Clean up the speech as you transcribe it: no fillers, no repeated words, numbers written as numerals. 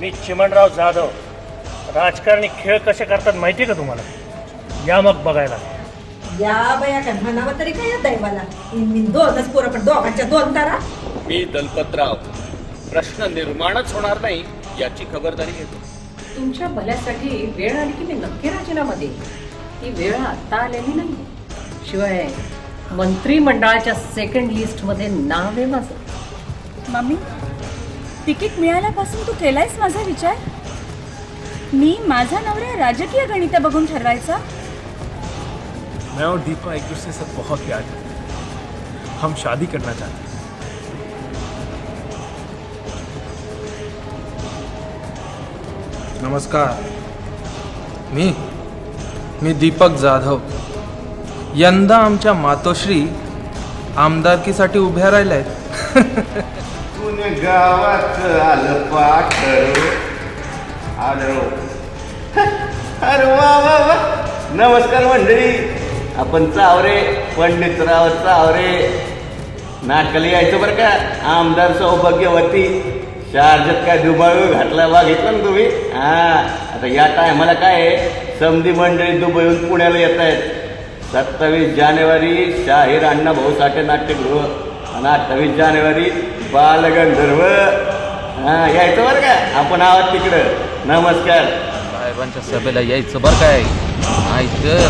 मी चिमणराव जाधव. राजकारणी खेळ कसे करतात माहिती आहे का तुम्हाला? या मग बघायला. या बया काय म्हणावं तरी काय दैवाला. मी दोनच पोरं पण दोघांच्या दोन तारा. मी दलपतराव. प्रश्न निर्माणच होणार नाही याची खबरदारी घेतो. तुमच्या भल्यासाठी वेळ आली की मी नक्की राजीनामा देईन. ती वेळ आता आलेली नाही. शिवाय मंत्रिमंडळाच्या सेकंड लिस्टमध्ये नाव आहे माझं. मम्मी, तिकीट मिळाल्यापासून तू केलायस माझा विचार? मी माझा नवरा राजकीय गणित बघून ठरवायचा? मैं और दीपा एक दूसरे से बहुत प्यार करते हैं. हम शादी करना चाहते हैं. नमस्कार. मी दीपक जाधव. यंदा आमच्या मातोश्री आमदारकीसाठी उभ्या राहिल्या आहेत. पुणे गावात आलं पाखर. आलो. अरे वा वा वा. नमस्कार मंडळी. आपण चावरे, पंडितराव चावरे. नाटकाला यायचं बरं का. आमदार सौभाग्यवती. शार्जत काय दुबळी घातला बघितलं ना तुम्ही? आता या टायमाला काय आहे, समधी मंडळी दुबईहून पुण्याला येत आहेत. 27 जानेवारी शाहीर अण्णाभाऊ साठे नाट्यगृह आणि 28 जानेवारी बालगंधर्व. यायचं बरं का. आपण आहोत तिकडं. नमस्कार. साहेबांच्या सभेला यायचं बरं काय. नाही तर